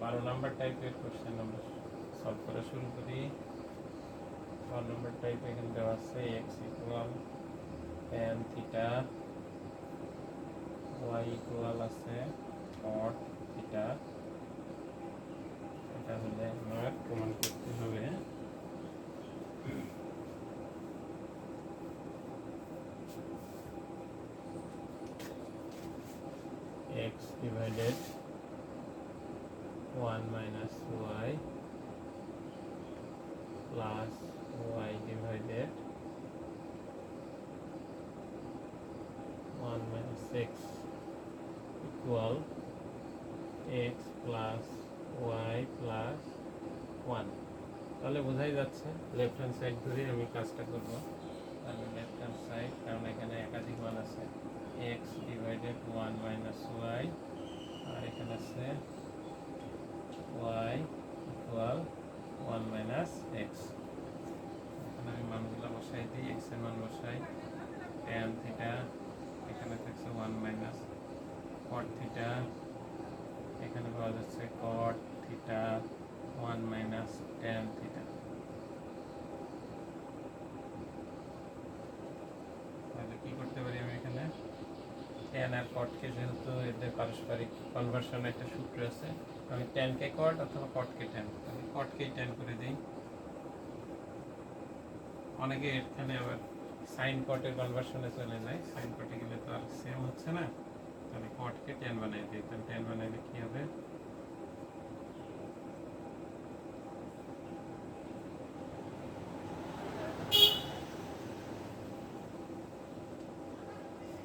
12 নম্বর টাইপের কোশ্চেন আমরা সলভ করা শুরু করি। 12 নম্বর টাইপ এখানে দেওয়া আছে x equal tan theta, y equal আছে cot থিটা। এটা হলে আমার প্রমাণ করতে হবে x divided 1 minus y plus y divided 1 minus x equal x plus y plus 1। তাহলে বোঝাই যাচ্ছে লেফট হ্যান্ড সাইড ধরে আমি কাজটা করব। তাহলে লেফট হ্যান্ড সাইড, কারণ এখানে একাধিক মান আছে, x ডিভাইডেড 1 মাইনাস y, আর এখানে আছে y ইকুয়াল 1 মাইনাস x। এখানে আমি মানগুলো বসাই দিই, x এর মান বসাই, tan থিটা এখানে থাকছে 1 মাইনাস cot থিটা, এখানে পাওয়া যাচ্ছে cot theta 1 minus tan theta. তাহলে কি করতে পারি আমি এখানে tan আর cot কে, যেহেতু এদের পারস্পরিক কনভার্সন একটা সূত্র আছে, আমি tan কে cot অথবা cot কে tan, তাহলে cot কেই tan করে দিই। অনেকে এখানে আবার sin cot এর কনভার্সনে চলে যায়, sin cot এ গেলে তো আর সেম হচ্ছে না, তাহলে cot কে tan বানাই দিই। তাহলে tan বানাইলে কি হবে,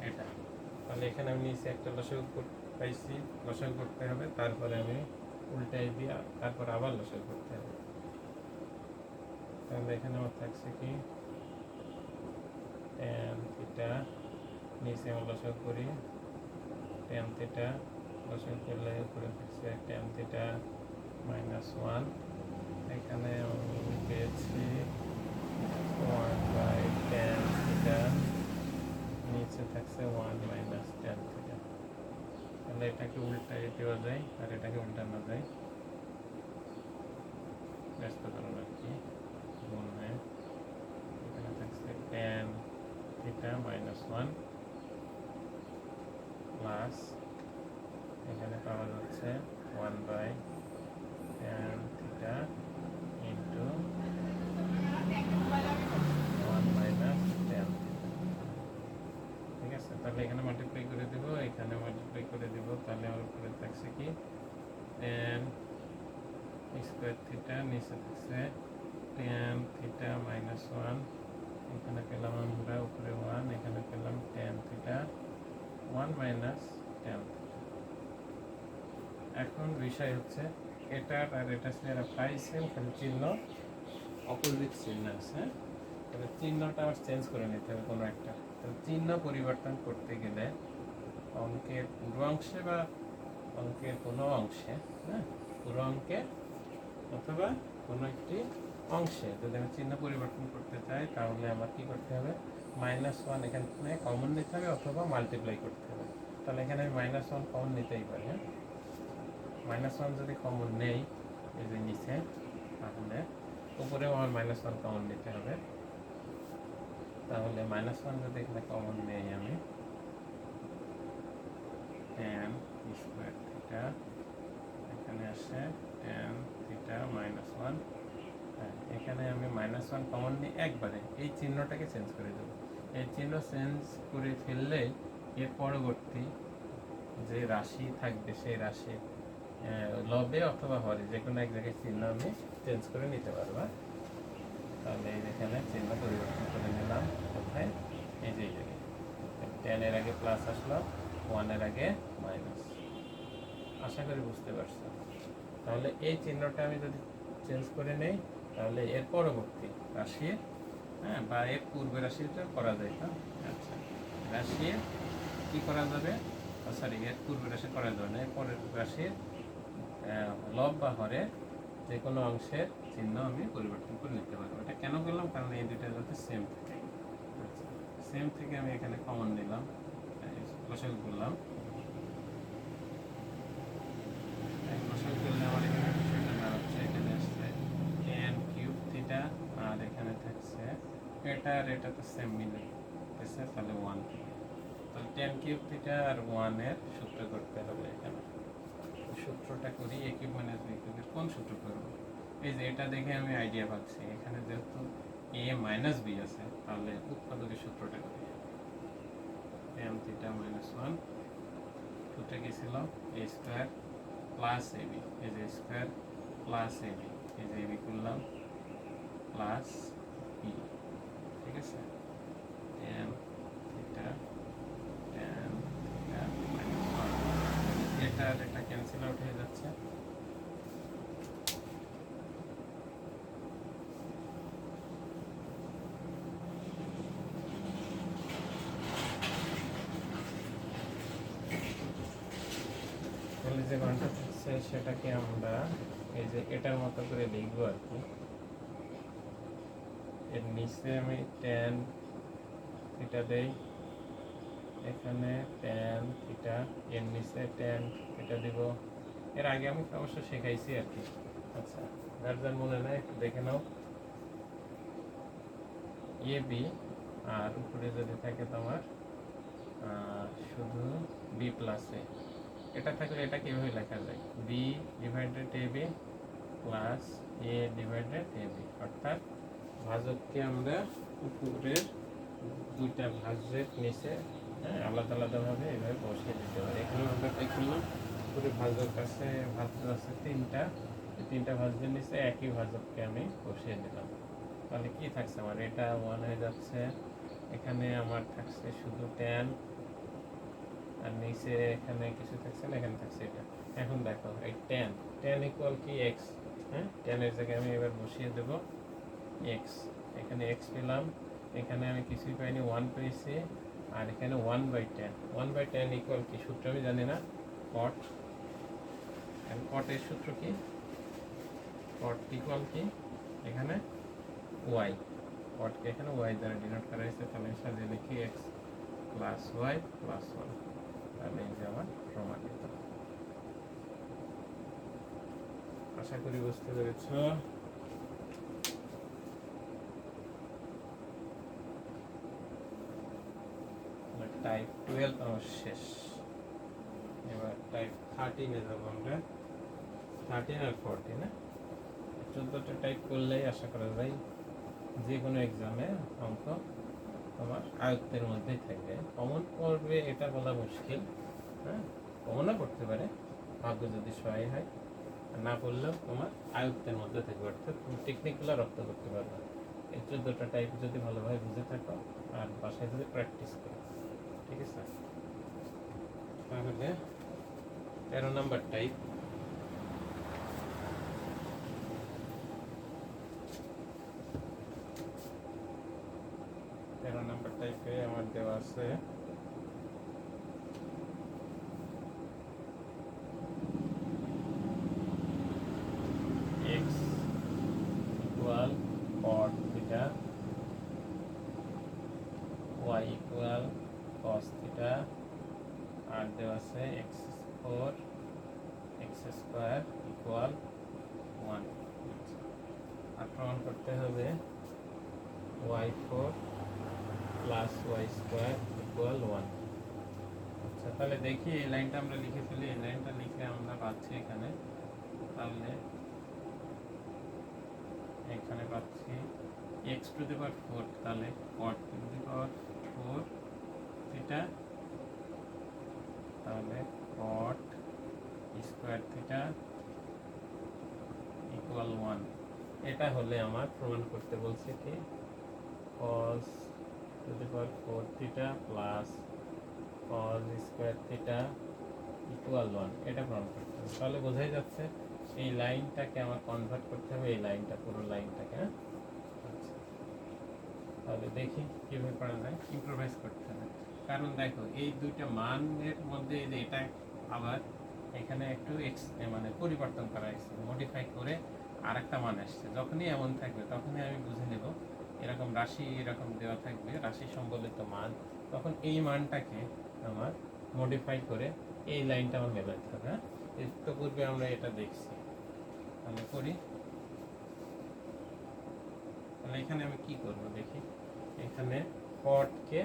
এটা। তাহলে এখানে আমি নিচে একটা লসাগু পাইছি, লসাগু করতে হবে, তারপরে আমি উল্টাই দিয়ে তারপর আবার লসাগু করতে হবে। তাহলে এখানে আমার থাকছে কি tan থিটা, নিচে আমি লসাগু করি tan থিটা, লসাগু করলে উপরে থাকছে tan থিটা মাইনাস 1, এখানে আমি পেয়েছি 1 বাই tan থিটা, নিচে থাকছে 1 মাইনাস tan থিটা। তাহলে এটাকে উল্টাই দেওয়া যায় আর এটাকে উল্টানো যায়, ব্যস্তকরণ আর কি, গুণ হয়। এখানে থাকছে tan থিটা মাইনাস 1 প্লাস এখানে পাওয়া যাচ্ছে 1 by tan theta into 1 minus tan theta. ঠিক আছে, তাহলে এখানে মাল্টিপ্লাই করে দেবো, এখানে মাল্টিপ্লাই করে দেব, তাহলে আমার উপরে থাকছে কি tan স্কোয়ার থিটা, নিচে থাকছে tan থিটা মাইনাস 1, এখানে পেলাম আমরা উপরে 1, এখানে পেলাম tan theta 1 minus tan theta. এখন বিষয় হচ্ছে এটা আর এটা সেরা প্রায় সেম, খালি চিহ্ন অপোজিট চিহ্ন আছে। তাহলে চিহ্নটা আবার চেঞ্জ করে নিতে হবে কোনো একটা। তাহলে চিহ্ন পরিবর্তন করতে গেলে অঙ্কের পুরো অংশে বা অঙ্কের কোনো অংশে, হ্যাঁ পুরো অঙ্কে অথবা কোনো একটি অংশে যদি আমি চিহ্ন পরিবর্তন করতে চাই, তাহলে আমার কি করতে হবে, -1 এখানে কমন নিতে হবে অথবা মাল্টিপ্লাই করতে হবে। তাহলে এখানে আমি -1 কমন নিতেই পারি, হ্যাঁ -1 যদি কমন নেই এই যে নিচে, তাহলে উপরেও আমার -1 কমন নিতে হবে। তাহলে -1 যদি এখানে কমন নেই আমি, tan স্কোয়ার থিটা এখানে আসে tan থিটা মাইনাস 1, এখানে আমি -1 কমন নিই একবারে, এই চিহ্নটাকে চেঞ্জ করে দেব। এই চিহ্ন চেঞ্জ করে ফেললেই এর পরবর্তী যে রাশি থাকবে সেই রাশি লবে অথবা হরে যে কোনো এক জায়গায় চিহ্ন আমি চেঞ্জ করে নিতে পারবো। তাহলে এখানে চিহ্ন পরিবর্তন করে নিলাম, কোথায়, এই যে জায়গায়, tan এর আগে প্লাস আসলো, 1 এর আগে মাইনাস। আশা করি বুঝতে পারছো। তাহলে এই চিহ্নটা আমি যদি চেঞ্জ করে নেই, তাহলে এর পরবর্তী রাশি, হ্যাঁ বা এর পূর্বে রাশিটা করা যায়, হ্যাঁ আচ্ছা রাশি কি করা যাবে, সরি এর পূর্বে রাশি করা যাবে না, এর পরের রাশির লব বা হরে যে কোনো অংশের চিহ্ন আমি পরিবর্তন করে নিতে পারবো। এটা কেন করলাম, কারণ এই দুইটা যাতে সেম থাকে। আচ্ছা সেম থেকে আমি এখানে কমন নিলাম, লসাগু করলাম, লসাগু করলে আমার এটা আর এটা তো সেম মিলে গেছে, তাহলে 1 তাহলে tan কিউব থিটা আর 1 এর সূত্র করতে হবে এখানে। সূত্রটা করি a কিউব মাইনাস b কিউবের কোন সূত্র করব? এই যে এটা দেখে আমি আইডিয়া পাচ্ছি, এখানে যেহেতু a মাইনাস b আছে তাহলে উৎপাদকের সূত্রটা করি। tan থিটা মাইনাস 1 সূত্র কি ছিল? a স্কয়ার প্লাস ab, এই যে স্কয়ার প্লাস ab, এই যে ab করলাম প্লাস b, ঠিক আছে? tan থিটা মাইনাস 1, এটা আর এটা ক্যান্সেল আউট হয়ে যাচ্ছে। তাহলে যে মানটা থাকছে সেটাকে আমরা এই যে এটার মতো করে লিখবো আর কি। এর নিচে আমি tan থিটা দেই, এখানে tan থিটা, এর নিচে tan থিটা দিব। এর আগে আমি অবশ্য শেখাইছি আর কি। আচ্ছা, যার যার মনে নেই একটু দেখে নাও। এ বি আর উপরে যদি থাকে তোমার শুধু বি প্লাস এ, এটা থাকলে এটা কিভাবে লেখা যায়? B divided A B plus A divided A B, অর্থাৎ ভাজককে আমরা উপরের দুইটা ভাজ্যের নিচে আলাদা আলাদাভাবে এভাবে বসিয়ে দিতে পারি। এখানে আমরা কি করলাম, পুরো ভাজক আছে, ভাজ্য আছে তিনটা, এই তিনটা ভাজ্যের নিচে একই ভাজককে আমি বসিয়ে দিলাম। তাহলে কি থাকছে আমার? এটা 1 হয়ে যাচ্ছে, এখানে আমার থাকছে শুধু tan, আর নিচে এখানে কিছু থাকছে না, এখানে থাকছে এটা। এখন দেখো এই tan ইকুয়াল কি x, হ্যাঁ, tan এর জায়গায় আমি এবার বসিয়ে দেব x, এখানে x পেলাম, এখানে আমি কিছুই পাইনি, 1 পেয়েছি, আর এখানে 1/tan ইকুয়াল কি? সূত্র আমি জানি না, cot, cot এর সূত্র কি? cot ইকুয়াল কি? এখানে y, cot কে এখানে y দ্বারা ডিনোট করা হয়েছে, তাহলে সাজিয়ে লিখি x প্লাস y প্লাস 1, তাহলে এই যে আমার প্রমাণিত। আশা করি বুঝতে পেরেছ। টাইপ 12 আমার শেষ, এবার টাইপ 13 এ যাবো আমরা। 13 আর 14, না 14টা টাইপ করলেই আশা করা যায় যে কোনো এক্সামে অঙ্ক তোমার আয়ত্তের মধ্যেই থাকবে। কমন করবে এটা বলা মুশকিল, হ্যাঁ, কমনও করতে পারে ভাগ্য যদি সহায় হয়, না পড়লেও তোমার আয়ত্তের মধ্যে থাকবে, অর্থাৎ তুমি টেকনিকগুলো রপ্ত করতে পারবে। এই 14টা টাইপ যদি ভালোভাবে বুঝে থাকো আর বাসায় যদি প্র্যাকটিস করো, ঠিক আছে? তাহলে 13 নম্বর টাইপ, নাম্বার টাইপে আমার দেওয়া আছে x equal cot theta, y equal cos theta, আর দেওয়া আছে x4 x স্কয়ার ইকুয়াল 1। আর প্রমাণ করতে হবে y4 plus y square equal 1। আচ্ছা, তাহলে দেখি এই লাইনটা আমরা লিখে ফেলি। এই লাইনটা লিখে আমরা পাচ্ছি এখানে, তাহলে এখানে পাচ্ছি x টু দি পাওয়ার 4, তাহলে cot two the power 4 theta, তাহলে cot স্কয়ার থিটা ইকুয়াল 1। এটা হলে আমার প্রমাণ করতে বলছে কি cos two the power 4 theta plus cos square theta equal 1, এটা প্রমাণ করতে হবে। তাহলে বোঝাই যাচ্ছে এই লাইনটাকে আমার কনভার্ট করতে হবে, এই লাইনটা পুরো লাইনটাকে। আচ্ছা, তাহলে দেখি কিভাবে করা যায়, ইমপ্রোভাইজ করতে হবে। কারণ দেখো এই দুইটা মানের মধ্যে এই যে এটা আবার এখানে একটু মানে পরিবর্তন করা হয়েছে, মডিফাই করে আর একটা মান আসছে। যখনই এমন থাকবে তখনই আমি বুঝে নেব এরকম রাশি এরকম দেওয়া থাকবে, রাশি সম্বলিত মান, তখন এই মানটাকে আমার মডিফাই করে এই লাইনটা আমার মেলাতে হবে। হ্যাঁ, এর তো পূর্বে আমরা এটা দেখছি। তাহলে করি, তাহলে এখানে আমি কি করব দেখি। এখানে কট কে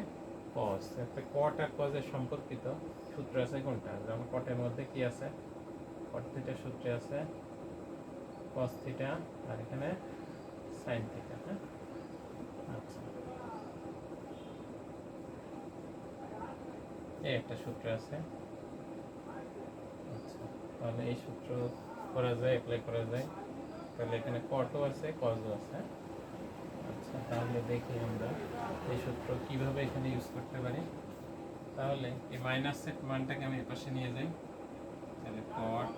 কস, একটা কট আর কজের সম্পর্কিত সূত্র আছে কোনটা? যেমন কটের মধ্যে কি আছে? কট থিটার সূত্রে আছে কস থিটা, আর এখানে সাইন থিটা। হ্যাঁ, আচ্ছা, এই একটা সূত্র আছে। আচ্ছা, তাহলে এই সূত্র করা যায়, অ্যাপ্লাই করা যায়। তাহলে এখানে কটও আছে, কজও আছে। আচ্ছা, তাহলে দেখি আমরা এই সূত্র কিভাবে এখানে ইউজ করতে পারি। তাহলে এই মাইনাস সেট মানটাকে আমি এপাশে নিয়ে যাই। তাহলে কট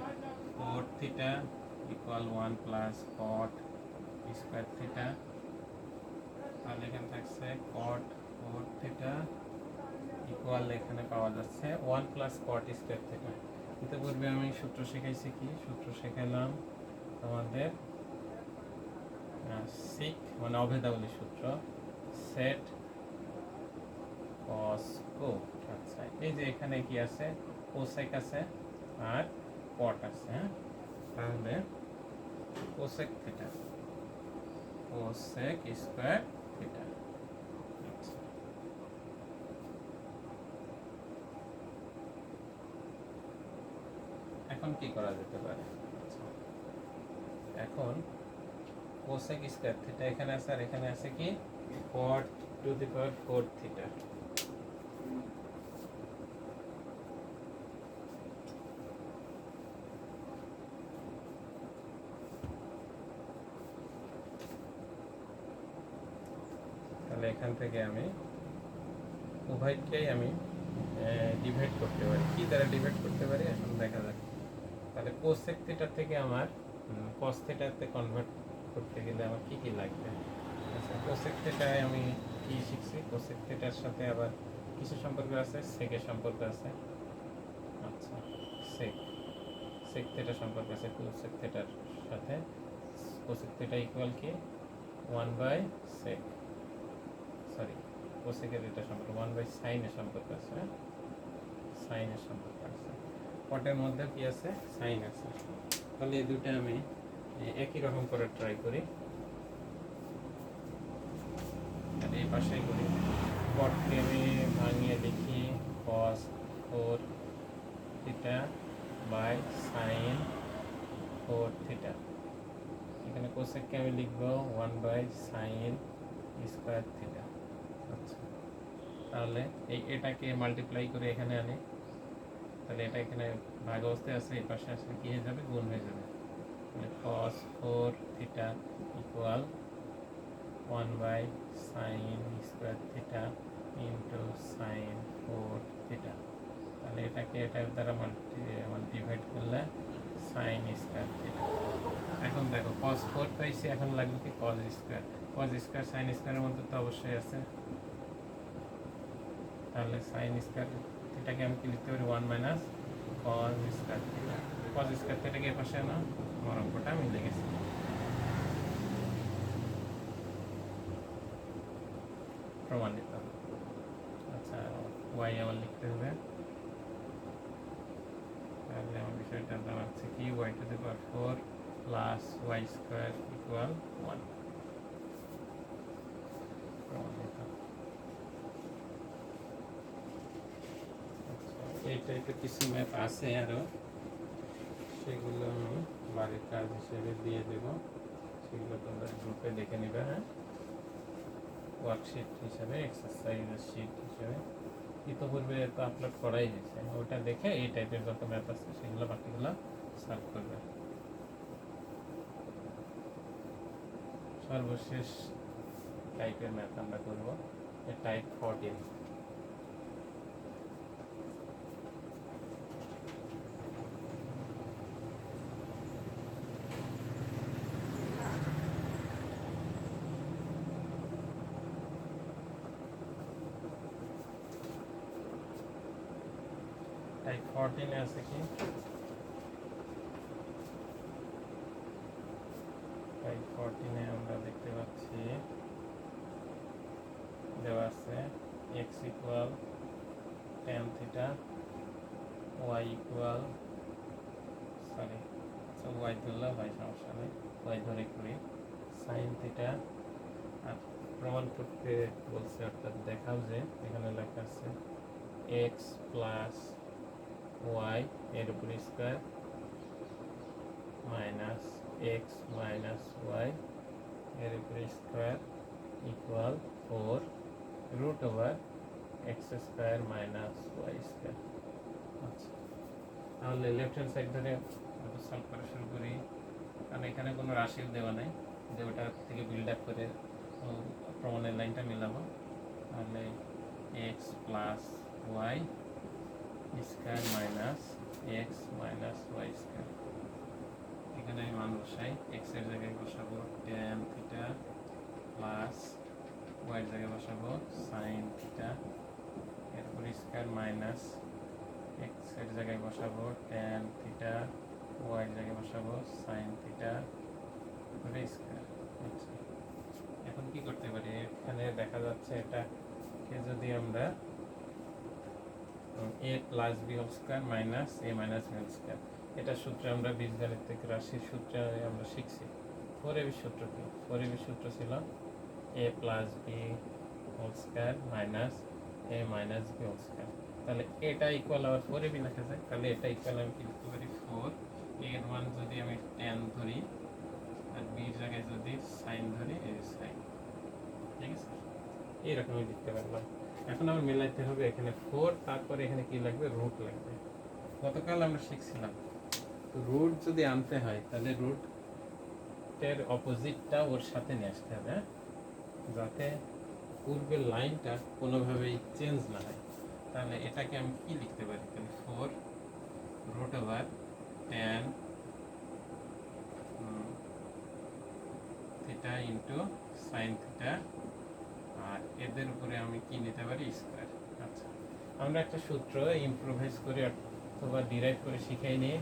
4 theta equal 1 plus cot square theta. তাহলে এখানে থাকছে কট 4 থিটা ইকুয়াল, এখানে পাওয়া যাচ্ছে 1 প্লাস কট স্কোয়ার থিটা। ইতিপূর্বে আমি সূত্র শেখাইছি, কি সূত্র শেখালাম আমাদের? সিক মানে অভেদাবলী সূত্র, সেট কস কো। আচ্ছা, এই যে এখানে কি আছে? কোসেক আছে আর কট আছে। হ্যাঁ, তাহলে cosec theta, cosec square theta. আচ্ছা, এখন কি করা যেতে পারে? আচ্ছা, এখন কোসেক স্কয়ার থিটা এখানে আছে, আর এখানে আছে কি cot two the power 4 theta. তাহলে এখান থেকে আমি উভয়কেই আমি ডিভাইড করতে পারি। কি দ্বারা ডিভাইড করতে পারি এখন দেখা যাক। তাহলে কোসেক থিটা থেকে আমার কস থিটাতে কনভার্ট করতে গেলে আমার কি কি লাগবে? আচ্ছা, কোসেক থিটায় আমি কি শিখছি? কোসেক থিটার সাথে আবার কিছু সম্পর্ক আছে, সেকের সম্পর্ক আছে। আচ্ছা, সেক সেক থিটা সম্পর্ক আছে কোসেক থিটার সাথে। কোসেক থিটা ইকুয়াল কি 1 বাই সেক, সরি কোসেকের এটা সম্পর্ক 1 বাই সাইনের সম্পর্ক আছে। সাইনের সম্পর্ক আছে, কটের মধ্যে কি আছে? সাইন আছে। তাহলে এই দুটো আমি একই রকম করে ট্রাই করি, আর এই পাশেই করি। কটকে আমি ভাঙিয়ে লিখি cos 4 theta by sine 4 theta. এখানে কোসেককে আমি লিখবো 1 বাই সাইন স্কোয়ার থিটা। আচ্ছা, তাহলে এটাকে মাল্টিপ্লাই করে এখানে আনি। তাহলে এটা এখানে ভাগ অবস্থায় আছে, এই পাশে আসলে কি হয়ে যাবে? গুণ হয়ে যাবে। তাহলে cos 4 theta equal 1 by sine square theta into sine 4 theta. তাহলে এটাকে এটার দ্বারা ডিভাইড করলে সাইন স্কোয়ার থিটা। এখন দেখো cos 4 পাইছি, এখন লাগবে কি cos square. cos square sine স্কোয়ারের মধ্যে তো অবশ্যই আছে। তাহলে সাইন স্কোয়ার থিটাকে আমি কি লিখতে পারি? 1 minus cos square theta. cos square থিটাকে এর পাশে না, আমার অঙ্কটা আমি লিখেছি। প্রমাণিত। আচ্ছা, ওয়াই আমার লিখতে হবে। তাহলে আমার বিষয়টা দাঁড়াচ্ছে কি y to the power 4 plus y square equal 1। প্রমাণিত। এই টাইপের কিছু ম্যাথ আছে আরও, সেগুলো আমি বাড়ির কাজ হিসেবে দিয়ে দেব। সেগুলো তোমরা গ্রুপে দেখে নেবে। হ্যাঁ, ওয়ার্কশিট হিসেবে, এক্সারসাইজের শিট হিসেবে ইতিপূর্বে তো আপলোড করাই হয়েছে। ওটা দেখে এই টাইপের যত ম্যাথ আছে সেগুলো বাকিগুলো সলভ করবে। সর্বশেষ টাইপের ম্যাথ আমরা করব টাইপ 14। টাইপ 14 আছে কি? টাইপ 14 আমরা দেখতে পাচ্ছি দেওয়া আছে x equal tan theta, y equal, sorry আচ্ছা y ধরলে হয়, সমস্যা নেই, y ধরে করি, সাইন থিটা আর প্রমাণ করতে বলছে, অর্থাৎ দেখাও যে এখানে লেখা আছে এক্স প্লাস ওয়াই এর উপর square minus x minus y এর উপর square equal 4 root over x square minus y square. আচ্ছা, তাহলে লেফট হ্যান্ড সাইড ধরে সলভ করা শুরু করি, কারণ এখানে কোনো রাশিও দেওয়া নেই যে ওটা থেকে বিল্ড আপ করে প্রমাণের লাইনটা মিলাবো। তাহলে x plus y square minus x minus y square, এখানে আমি মান বসাই, এক্স এর জায়গায় বসাবো ট্যান থিটা প্লাস ওয়াই এর জায়গায় বসাবো সাইন থিটা এর উপর স্কোয়ার মাইনাস এক্স এর জায়গায় বসাবো ট্যান থিটা ওয়াই এর জায়গায় বসাবো সাইন থিটা করে স্কোয়ার। আচ্ছা, এখন কি করতে পারি, এখানে দেখা যাচ্ছে এটাকে যদি আমরা a plus b whole square minus a minus b whole square, এটা সূত্রে আমরা বীজগাণিতিক রাশির সূত্রে আমরা শিখছি। 4ab সূত্র কি? 4ab সূত্র ছিল a plus b whole square minus a minus b whole square. তাহলে এটা ইকুয়াল আবার 4ab লেখা যায়, তাহলে এটা ইকুয়াল আমি কি লিখতে পারি 4 এর মান যদি আমি tan ধরি আর বির জায়গায় যদি সাইন ধরি, এই সাইন, ঠিক আছে, এইরকমই লিখতে পারলাম। এখন আমার মিলাইতে হবে এখানে 4, তারপরে এখানে কি লাগবে, রুট লাগবে। গতকাল আমরা শিখছিলাম রুট যদি আনতে হয় তাহলে রুটের অপোজিটটা ওর সাথে নিয়ে আসতে হবে, যাতে পূর্বের লাইনটা কোনোভাবেই চেঞ্জ না হয়। তাহলে এটাকে আমি কি লিখতে পারি, তাহলে 4 root over tan theta into sine theta, আর এদের উপরে আমি কি নিতে পারি, স্কোয়ার। আচ্ছা, আমরা একটা সূত্র ইমপ্রোভাইজ করে অথবা ডিরাইভ করে শিখাই নিই,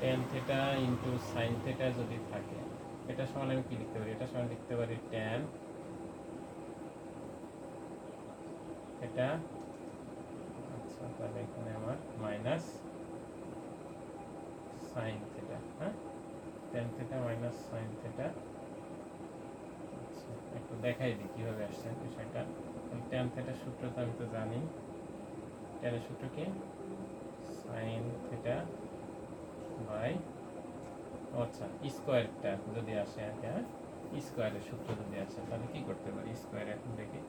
tan theta into sine theta যদি থাকে, এটা সমান আমি কি লিখতে পারি, এটা সমান লিখতে পারি ট্যান এটা, আচ্ছা তাহলে এখানে আমার মাইনাস সাইন থিটা, হ্যাঁ tan theta minus sine theta. আচ্ছা, একটু দেখাই দিই কীভাবে আসছে বিষয়টা। ট্যান থিটার সূত্র তো আমি তো জানি, ট্যানের সূত্র কি, সাইন থিটা বাই, আচ্ছা স্কোয়ারটা যদি আসে আর কি, হ্যাঁ স্কোয়ারের সূত্র যদি আসে তাহলে কি করতে পারি, স্কোয়ার এখন দেখি,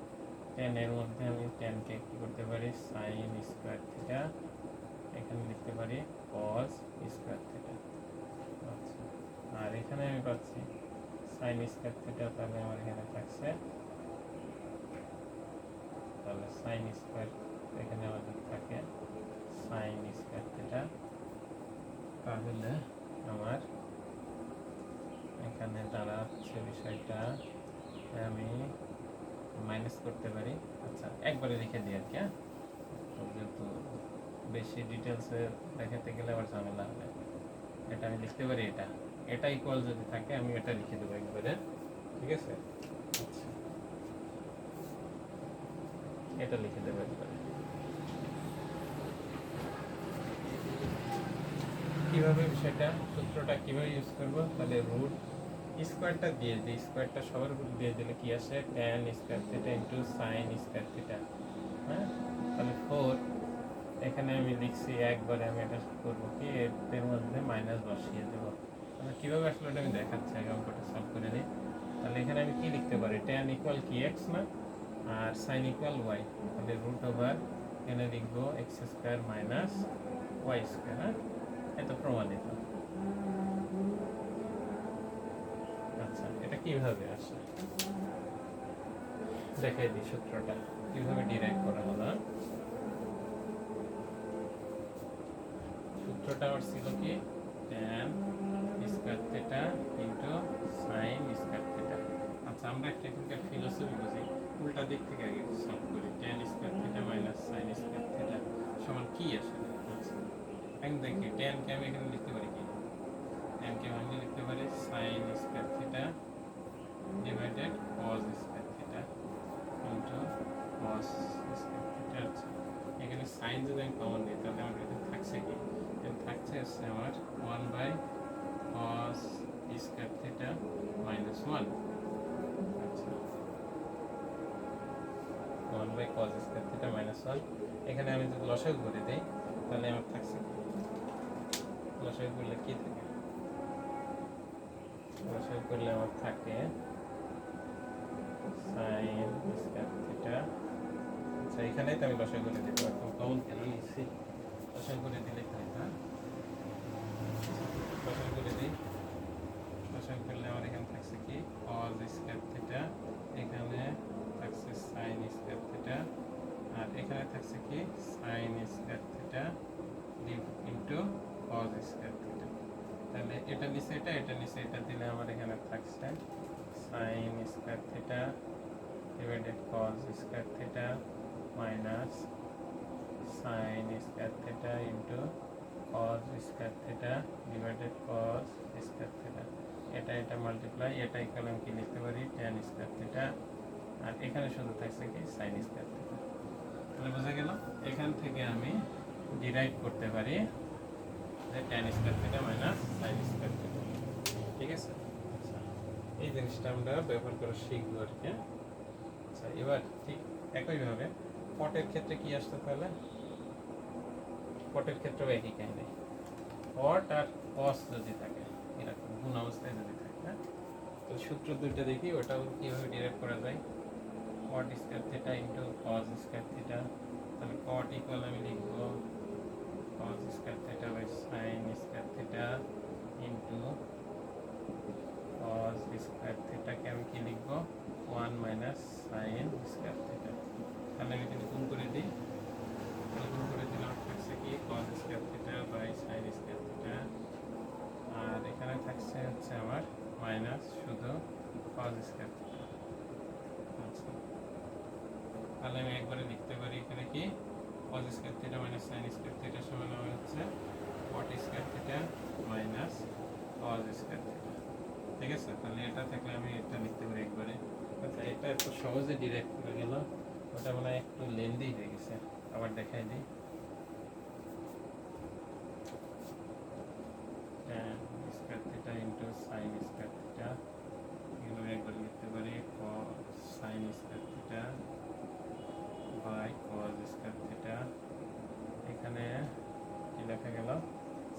ট্যান এর মধ্যে আমি ট্যানকে কি করতে পারি, সাইন স্কোয়ার থিটা, এখানে লিখতে পারি কস স্কোয়ার থিটা। আচ্ছা, আর এখানে আমি পাচ্ছি সাইন স্কোয়ার থিটা, তাহলে আমার এখানে থাকছে, তাহলে সাইন স্কোয়ার এখানে আমাদের থাকে সাইন স্কোয়ার থিটা, তাহলে আমার এখানে দাঁড়াচ্ছে বিষয়টা আমি মাইনাস করতে পারি। আচ্ছা, একবারে লিখে দিই আর কি, হ্যাঁ যেহেতু বেশি ডিটেলসে দেখাতে গেলে আবার ঝামেলা হবে। এটা আমি লিখতে পারি, এটা ইকুয়াল যদি থাকে আমি এটা লিখে দেবো একবারে, ঠিক আছে। আচ্ছা, এটা লিখে দেবো একবারে। কিভাবে বিষয়টা, সূত্রটা কিভাবে ইউজ করবো, তাহলে রুট স্কোয়ারটা দিয়ে দিই, স্কোয়ারটা সবার উপর দিয়ে দিলে কি আসে, tan square theta into sign square theta, হ্যাঁ তাহলে 4, এখানে আমি লিখছি একবারে, আমি এটা করবো কি এর মধ্যে মাইনাস বসিয়ে দেবো। তাহলে কীভাবে আসলে এটা আমি দেখাচ্ছি, আগে অঙ্কটা সলভ করে নিই। তাহলে এখানে আমি কি লিখতে পারি, ট্যান ইকুয়াল কি এক্স না, আর সাইন ইকুয়াল ওয়াই, তাহলে রুট ওভার এখানে লিখবো x square minus y square, হ্যাঁ এত প্রমাণিত। আচ্ছা, এটা কিভাবে আসে দেখাই দিই, সূত্রটা কিভাবে ডিরাইভ করা হলো। সূত্রটা আমার ছিল কি, tan square theta into sign square theta. আচ্ছা, আমরা একটা এখানকার ফিলোসফি বুঝি, উল্টা দিক থেকে আগে সলভ করি, tan square theta minus sine square theta সমান কি আসে। আচ্ছা, এখন দেখি ট্যানকে আমি এখানে লিখতে পারি কি, ট্যানকে আমি লিখতে পারি সাইন স্কোয়ার থিটা ডিভাইডেড কস স্কোয়ার থিটা ইন্টু কস স্কোয়ার থিটা। আচ্ছা, এখানে সাইন যদি আমি কমন নিই তাহলে আমার এখানে থাকছে কি, থাকছে হচ্ছে আমার 1 by cos square theta minus 1। আচ্ছা, by cos square theta minus 1। এখানে আমি যদি লসাগু করে দেই তাহলে আমার থাকছে কি, লসাগু করলে কি থাকে, লসাগু করলে আমার থাকে সাইন স্কয়ার থিটা। আচ্ছা এখানেই তো আমি লসাগু করে দিতে পারতাম, কমন কেন নিচ্ছি, লসাগু করে দিলে হয় না, লসাগু করে দিই। লসাগু করলে আমার এখানে থাকছে কি কজ স্কয়ার থিটা, এখানে থাকছে সাইন স্কয়ার থিটা, আর এখানে থাকছে কি sine square theta into cos square theta. তাহলে এটা নিচে এটা, এটা নিচে এটা দিলে আমার এখানে থাকছে sine square theta divided cause square theta minus sine square theta into cos square theta divided cause square theta. এটা মাল্টিপ্লাই, এটা ইকুয়াল আমি কি লিখতে পারি ট্যান স্কয়ার থিটা, আর এখানে শুধু থাকছে কি সাইন স্কয়ার থিটা। তাহলে বোঝা গেল, এখান থেকে আমি ডিরাইভ করতে পারি যে tan square theta minus sine square theta. ঠিক আছে, আচ্ছা এই জিনিসটা আমরা ব্যবহার করে শিখবো আর কি। আচ্ছা এবার ঠিক একইভাবে পটের ক্ষেত্রে কি আসতে, তাহলে পটের ক্ষেত্রেও একই কাহিনী, পট আর কস যদি থাকে এরকম গুণ অবস্থায় যদি থাকে, হ্যাঁ তো সূত্র দুইটা দেখি ওটাও কিভাবে ডিরাইভ করা যায়। Cot square theta into cos square theta, তাহলে কট ইকুয়াল আমি লিখবো cos square theta by sin square theta into cos square থিটাকে আমি কি লিখব 1 মাইনাস sin স্কয়ার থিটা। তাহলে আমি যদি গুণ করে দিই, গুণ করে দিলে আমার থাকছে কি cos square theta by sin square theta, আর এখানে থাকছে হচ্ছে আমার মাইনাস শুধু cos স্কয়ার থিটা। আচ্ছা তাহলে আমি একবারে লিখতে পারি এখানে কি cos square theta minus sin square theta সমান হবে হচ্ছে cot square theta minus cos square theta. ঠিক আছে, তাহলে এটা থাকলে আমি এটা লিখতে পারি একবারে। আচ্ছা এটা এত সহজে ডিরাইভ করে গেল, ওটা মনে হয় একটু লেন্দি হয়ে গেছে, আবার দেখাই দিই। tan square theta into sin square theta, এগুলো একবার লিখতে পারি sin square theta by cos square theta. এখানে কি লেখা গেল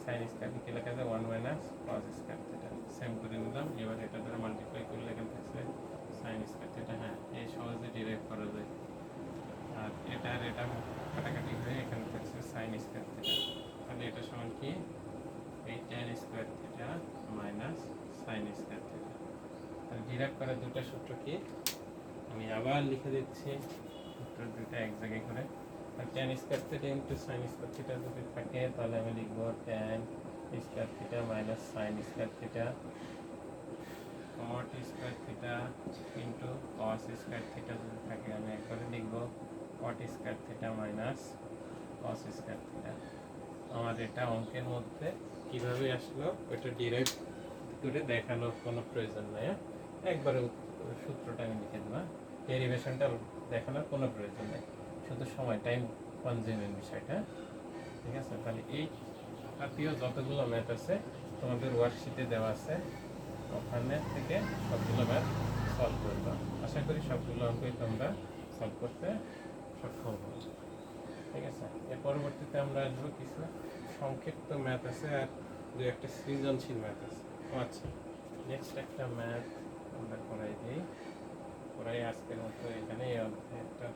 sin স্কয়ার কি লেখা যায় 1 minus cos square theta, same করে নিলাম। এবার এটা দ্বারা মাল্টিপ্লাই করলে এখানে থাকছে sin স্কয়ার থিটা। হ্যাঁ এই সহজে ডিরাইভ করা যায়, আর এটা আর এটা কাটাকাটি হয়ে এখানে থাকছে sin স্কয়ার থিটা। তাহলে এটা সমান কি এই tan square theta minus sin square theta. তাহলে ডিরাইভ করার দুটো সূত্র কি আমি আবার লিখে দিচ্ছি, সূত্র দুটো এক জায়গায় করে। tan square theta into sin square theta যদি থাকে তাহলে আমি লিখব tan square theta minus sin square theta, cot square theta into cos square theta যদি থাকে আমি একবারে লিখব cot square theta minus cos square theta. আমার এটা অঙ্কের মধ্যে কিভাবে আসলো ওটা ডিরাইভ করে দেখানোর কোনো প্রয়োজন নেই, একবারে সূত্রটা আমি লিখে দেবো, ডেরিভেশনটা দেখানোর কোনো প্রয়োজন নেই, শুধু সময় টাইম কনজিউমিং বিষয়টা। ঠিক আছে, তাহলে এই জাতীয় যতগুলো ম্যাথ আছে তোমাদের ওয়ার্কশিটে দেওয়া আছে, ওখানে থেকে সবগুলো ম্যাথ সলভ করবে। আশা করি সবগুলো অঙ্কই তোমরা সলভ করতে সক্ষম হবে। ঠিক আছে, এর পরবর্তীতে আমরা আসবো কিছু সংক্ষিপ্ত ম্যাথ আছে আর দু একটা সৃজনশীল ম্যাথ আছে। আচ্ছা নেক্সট একটা ম্যাথ আমরা করাই দিই, করাই আজকের মতো এখানে এই অধ্যায়টা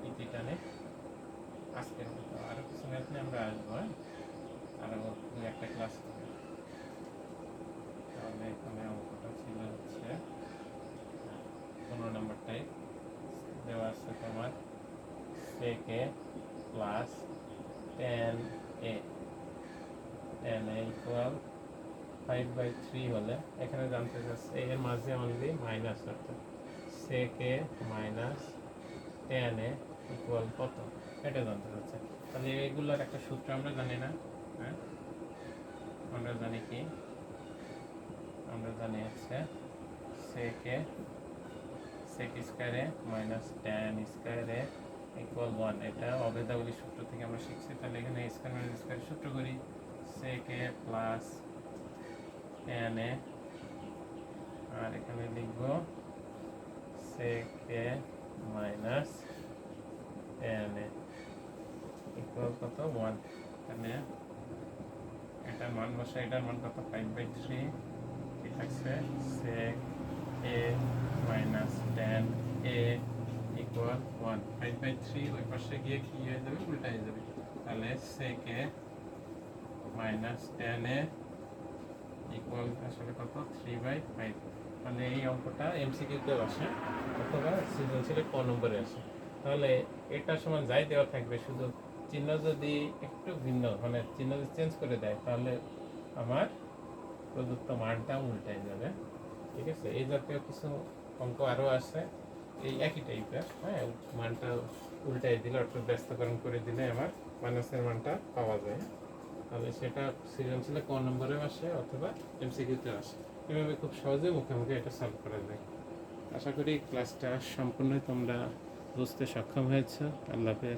ইতিটানে আজকের মতো। আরও কিছু ম্যাথ নিয়ে আমরা আসবো, আরও একটা ক্লাস হবে। তাহলে এখানে অঙ্কটা ছিল হচ্ছে 15 নম্বর টাইপ দেওয়া আছে তোমার sec a plus tan a equal 5/3 হলে এখানে জানতে চাচ্ছে এর মাঝে অনলি মাইনাস, অর্থাৎ sec a minus tan a equal কত এটা জানতে চাচ্ছে। তাহলে এইগুলোর একটা সূত্র আমরা জানি না, হ্যাঁ আমরা জানি কি, আমরা জানি হচ্ছে sec square a minus tan square a equal 1, এটা অভেদাবলী সূত্র থেকে আমরা শিখছি। তাহলে এখানে স্কয়ার মাইনাস স্কয়ার সূত্র করি, sec a plus tan a, আর এখানে লিখব sec a minus ten A equal কত 1। তাহলে এটার মান বসে, এটার মান কত 5/3 কি থাকছে sec a minus ten A equal 1। 5/3 ওই পাশে গিয়ে কি হয়ে যাবে, উল্টা হয়ে যাবে। তাহলে sec a minus ten A equal আসলে কত 3/5। মানে এই অঙ্কটা এমসিকিউতেও আসে অথবা সৃজনশীলে ক নম্বরে আসে। তাহলে এটা সমান যাই দেওয়া থাকবে, শুধু চিহ্ন যদি একটু ভিন্ন, মানে চিহ্ন যদি চেঞ্জ করে দেয়, তাহলে আমার প্রদত্ত মানটা উল্টাই যাবে। ঠিক আছে, এই জাতীয় কিছু অঙ্ক আরও আছে এই একই টাইপের। হ্যাঁ, মানটা উল্টাই দিলে, অর্থাৎ ব্যস্তকরণ করে দিলে আমার মাইনাসের মানটা পাওয়া যায়। তাহলে সেটা সৃজনশীলে ক নম্বরেও আসে অথবা এমসিকিউতে আসে। এভাবে খুব সহজে মুখে মুখে এটা সলভ করা যায়। আশা করি ক্লাসটা সম্পূর্ণ তোমরা বুঝতে সক্ষম হয়েছ। আল্লাহ হাফেজ।